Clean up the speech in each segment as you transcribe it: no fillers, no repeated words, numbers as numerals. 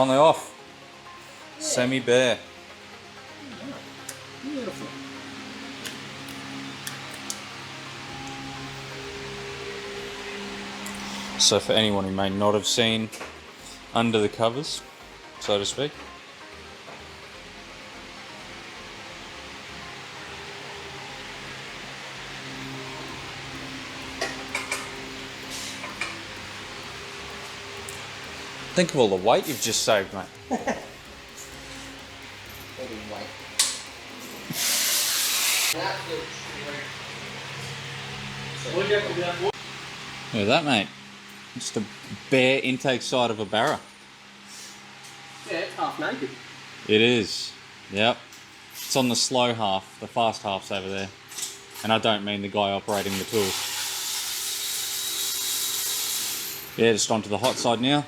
finally off. Yeah. Semi-bare. Beautiful. So for anyone who may not have seen under the covers, so to speak. Think of all the weight you've just saved, mate. All the weight. Look at that, mate. Just a bare intake side of a Barra. Yeah, it's half naked. It is. Yep. It's on the slow half. The fast half's over there. And I don't mean the guy operating the tools. Yeah, just onto the hot side now.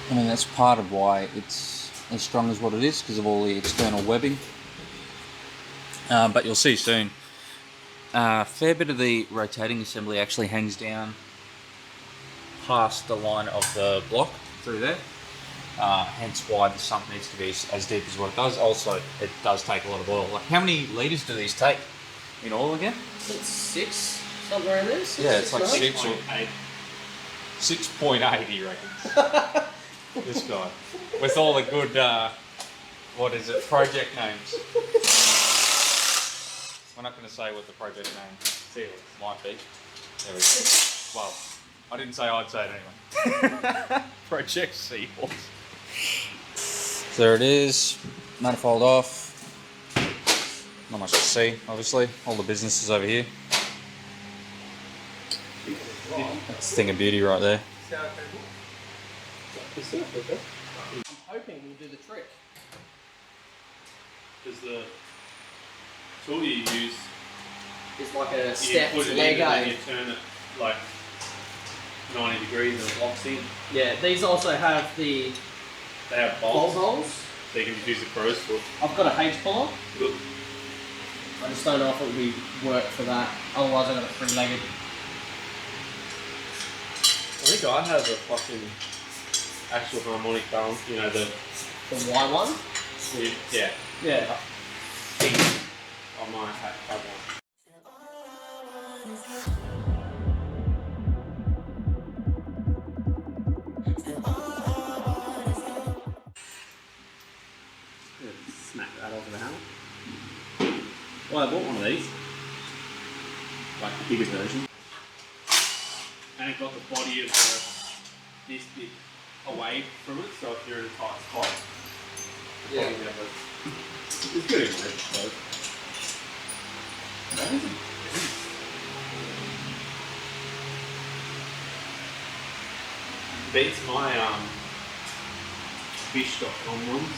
I mean, that's part of why it's as strong as what it is, because of all the external webbing. But you'll see soon. A fair bit of the rotating assembly actually hangs down past the line of the block through there. Hence why the sump needs to be as deep as what it does. Also, it does take a lot of oil. Like, how many litres do these take in oil again? It's 6, something around there. Yeah, it's like 6 or 8. 6.8, he reckons. This guy. With all the good, what is it, project names. We're not going to say what the project name might be. There we go. Well, I didn't say I'd say it anyway. Project Seahorse. So there it is. Manifold off. Not much to see, obviously. All the business is over here. That's a thing of beauty right there. I'm hoping we'll do the trick. Because the tool you use is like a stepped leg Lego. And you turn it like 90 degrees and it locks in. Yeah, these also have the They have bolt bolts, holes. so you can just use the crow's foot. I've got a H puller. Good. I just don't know if it would be work for that. Otherwise, I've got a 3-legged. I think I have a fucking actual harmonic balance, you know, the Y one? yeah. Yeah. I think I might have one. Smack that off the hammer. Well, I bought one of these, like the bigger version, and it got the body of this bit away from it, so if you're in a tight spot, Yeah. it's good anyway, so. Beats my fish.com ones.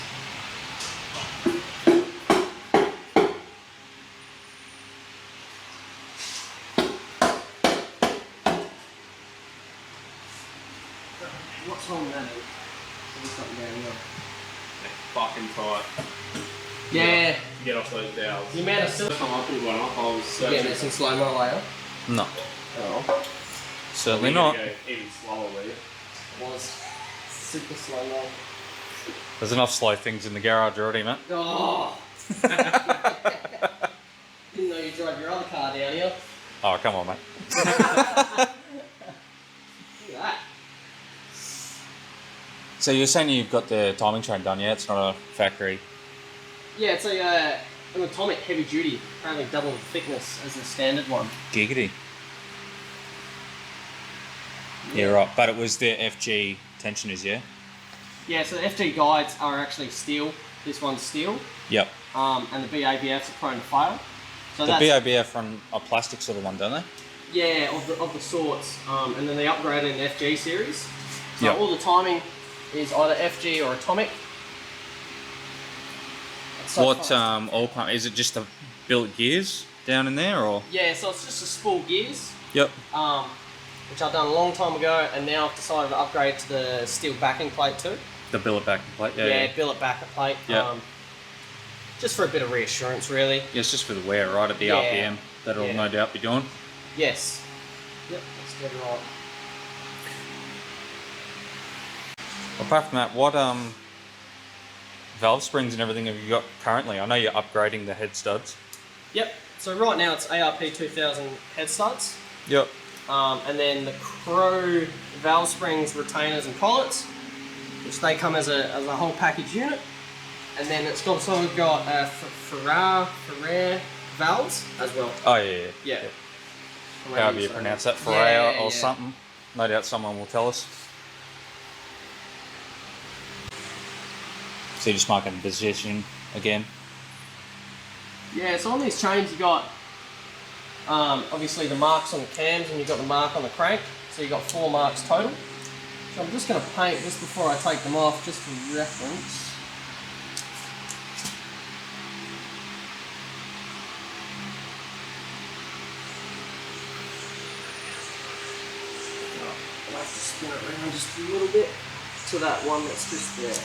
What's wrong with that? There's something down here. They're fucking tight. Yeah. To get off those dowels. The amount of First silver. time I put one off, I was searching. Yeah, it's in slow-mo later. No. Oh. Certainly You're not. gonna go even slower with it. It was super slow-mo. There's enough slow things in the garage already, mate. Oh! Didn't know you drove your other car down here. Oh, come on, mate. Look at that. So you're saying you've got the timing chain done, yeah? It's not a factory. Yeah, it's an atomic heavy duty, apparently double the thickness as the standard one. Giggity. Yeah, right. But it was the FG tensioners, yeah? Yeah, so the FG guides are actually steel. This one's steel. Yep. And the BABFs are prone to fail. So The BABF run a plastic sort of one, don't they? Yeah, of the sorts. And then they upgraded in the FG series. So Yep. all the timing is either FG or atomic. So What oil pump? Is it just the built gears down in there, or? Yeah, so it's just a spool gears. Yep. Which I've done a long time ago, and now I've decided to upgrade to the steel backing plate too. The billet back plate, yeah. Yeah, billet backer plate. Yep. Just for a bit of reassurance, really. Yeah, it's just for the wear, right, at the Yeah. RPM. That'll Yeah. no doubt be doing. Yes. Dead right. Apart from that, what valve springs and everything have you got currently? I know you're upgrading the head studs. Yep. So right now it's ARP 2000 head studs. Yep. And then the Crow valve springs, retainers and collets, which they come as a whole package unit. And then it's also got Ferrari valves as well. Oh yeah. Yeah. However you pronounce that, Ferrari or something. No doubt someone will tell us. So you're just marking the position again. Yeah, so on these chains you got obviously the marks on the cams and you've got the mark on the crank. So you've got 4 marks total. So I'm just going to paint just before I take them off, just for reference. I'll have to spin it around just a little bit to that one that's just there.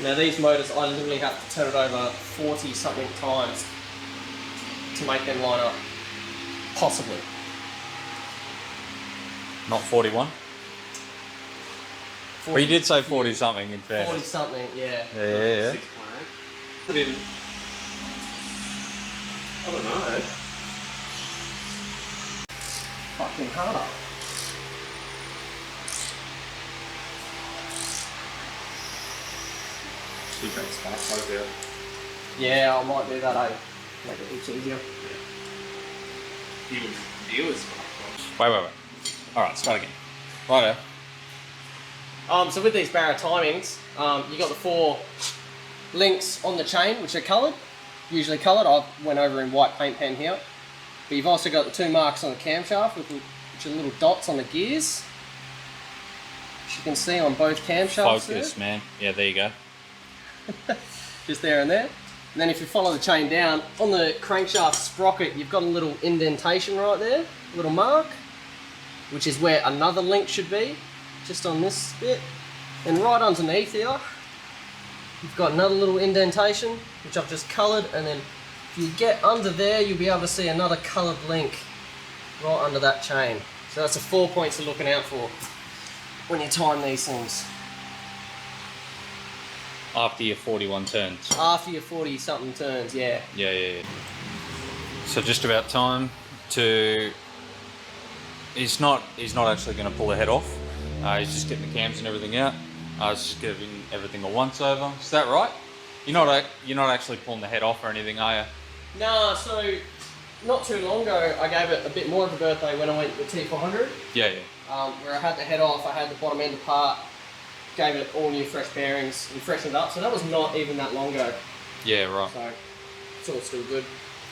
Now these motors, I literally have to turn it over 40 something times to make them line up. Possibly. Not 41? Well, you did say 40 something in fairness. 40 something, yeah. Yeah. 6.8. I mean, I don't know. Fucking harder. You take spark plug out. Yeah, I might do that, eh? Make it heaps easier. He was spark plug. Wait. Alright, start again. Righto. So with these Barra timings, you got the 4 links on the chain, which are coloured. Usually coloured. I went over in white paint pen here. But you've also got the 2 marks on the camshaft, which are little dots on the gears. Which you can see on both camshafts. Focus, man. Yeah, there you go. Just there and there. And then if you follow the chain down, on the crankshaft sprocket, you've got a little indentation right there, a little mark, which is where another link should be, just on this bit. And right underneath here, you've got another little indentation, which I've just coloured, and then if you get under there, you'll be able to see another coloured link right under that chain. So that's the 4 points you're looking out for when you time these things. After your 41 turns. After your 40 something turns, yeah. Yeah. So just about time to... He's not actually going to pull the head off. He's just getting the cams and everything out. He's just giving everything a once over. Is that right? You're not actually pulling the head off or anything, are you? No, so not too long ago I gave it a bit more of a birthday when I went to the T400. Yeah. Where I had the head off, I had the bottom end apart, gave it all new fresh bearings and freshened up. So that was not even that long ago. Yeah, right. So it's all still good.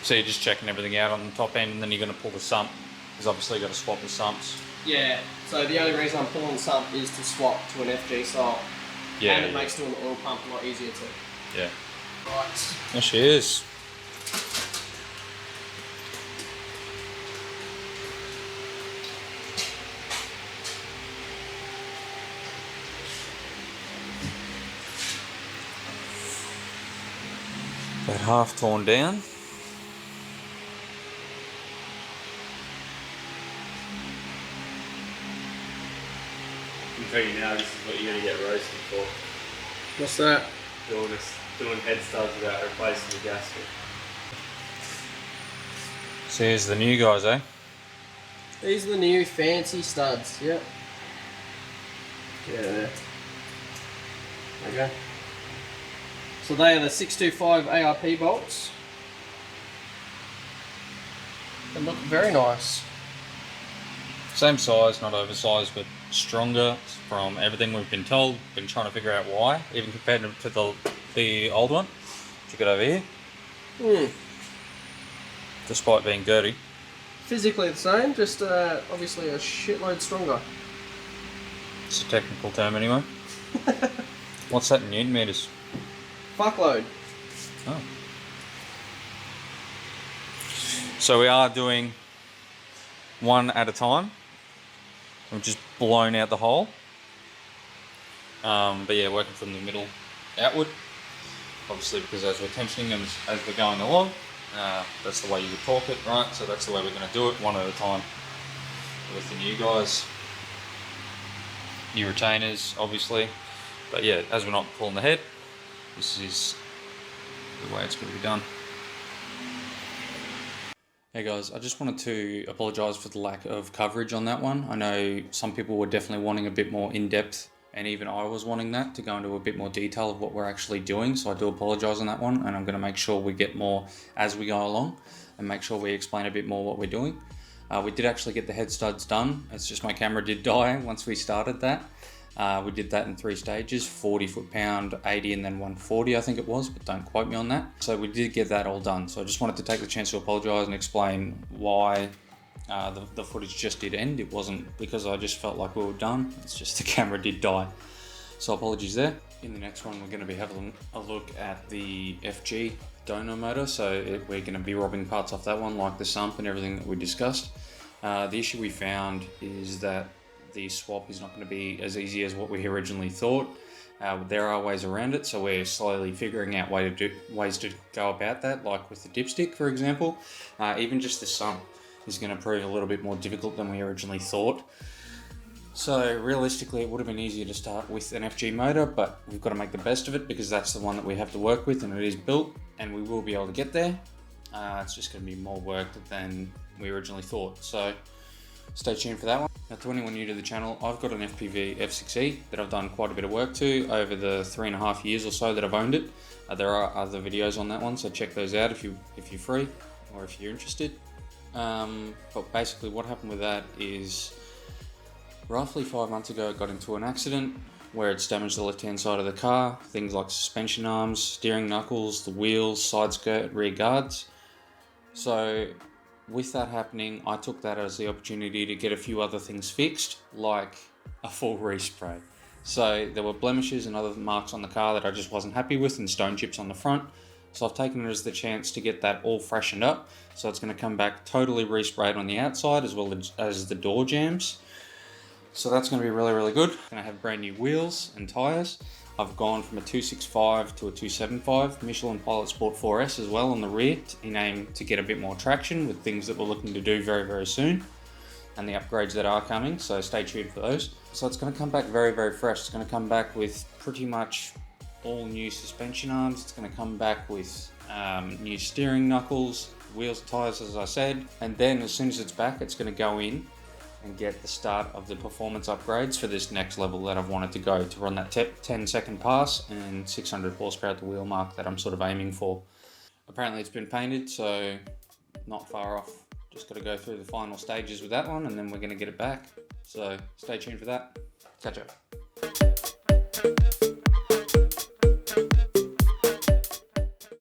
So you're just checking everything out on the top end, and then you're going to pull the sump. Because obviously you've got to swap the sumps. Yeah, so the only reason I'm pulling the sump is to swap to an FG style. Yeah. And it makes doing the oil pump a lot easier too. Yeah. Right. There she is. About half torn down. I can tell you now, this is what you're going to get roasted for. What's that? Doing head studs without replacing the gasket. So here's the new guys, eh? These are the new fancy studs, yep. Get out of there. Okay. So they are the 625 ARP bolts. They look very nice. Same size, not oversized, but stronger from everything we've been told. Been trying to figure out why, even compared to the old one. Check it over here. Despite being dirty. Physically the same, just obviously a shitload stronger. It's a technical term anyway. What's that in Newton meters? Fuckload. Oh. So we are doing one at a time. We've just blown out the hole. But yeah, working from the middle outward. Obviously because as we're tensioning and as we're going along. That's the way you would torque it, right? So that's the way we're going to do it, one at a time with the new guys. New retainers, obviously. But yeah, as we're not pulling the head, this is the way it's going to be done. Hey guys, I just wanted to apologise for the lack of coverage on that one. I know some people were definitely wanting a bit more in-depth, and even I was wanting that, to go into a bit more detail of what we're actually doing, so I do apologise on that one, and I'm going to make sure we get more as we go along, and make sure we explain a bit more what we're doing. We did actually get the head studs done, it's just my camera did die once we started that. We did that in 3 stages, 40 foot-pound, 80 and then 140 I think it was, but don't quote me on that. So we did get that all done. So I just wanted to take the chance to apologise and explain why the footage just did end. It wasn't because I just felt like we were done, it's just the camera did die. So apologies there. In the next one we're going to be having a look at the FG donor motor. So we're going to be robbing parts off that one, like the sump and everything that we discussed. The issue we found is that the swap is not going to be as easy as what we originally thought. There are ways around it, so we're slowly figuring out ways to go about that, like with the dipstick, for example. Even just the sump is going to prove a little bit more difficult than we originally thought. So realistically, it would have been easier to start with an FG motor, but we've got to make the best of it because that's the one that we have to work with, and it is built, and we will be able to get there. It's just going to be more work than we originally thought. So stay tuned for that one. Now, to anyone new to the channel, I've got an FPV F6E that I've done quite a bit of work to over the 3.5 years or so that I've owned it. There are other videos on that one, so check those out if you're free or if you're interested. But basically what happened with that is roughly 5 months ago, I got into an accident where it's damaged the left-hand side of the car. Things like suspension arms, steering knuckles, the wheels, side skirt, rear guards. So with that happening, I took that as the opportunity to get a few other things fixed, like a full respray. So there were blemishes and other marks on the car that I just wasn't happy with, and stone chips on the front. So I've taken it as the chance to get that all freshened up. So it's going to come back totally resprayed on the outside as well as the door jambs. So that's going to be really, really good. I'm going to have brand new wheels and tyres. I've gone from a 265 to a 275 Michelin Pilot Sport 4S as well on the rear, in aim to get a bit more traction with things that we're looking to do very, very soon, and the upgrades that are coming, so stay tuned for those. So it's going to come back very, very fresh. It's going to come back with pretty much all new suspension arms. It's going to come back with new steering knuckles, wheels, tyres, as I said, and then as soon as it's back, it's going to go in and get the start of the performance upgrades for this next level that I've wanted to go, to run that 10-second pass and 600 horsepower at the wheel mark that I'm sort of aiming for. Apparently it's been painted, so not far off. Just got to go through the final stages with that one, and then we're going to get it back. So stay tuned for that. Catch up.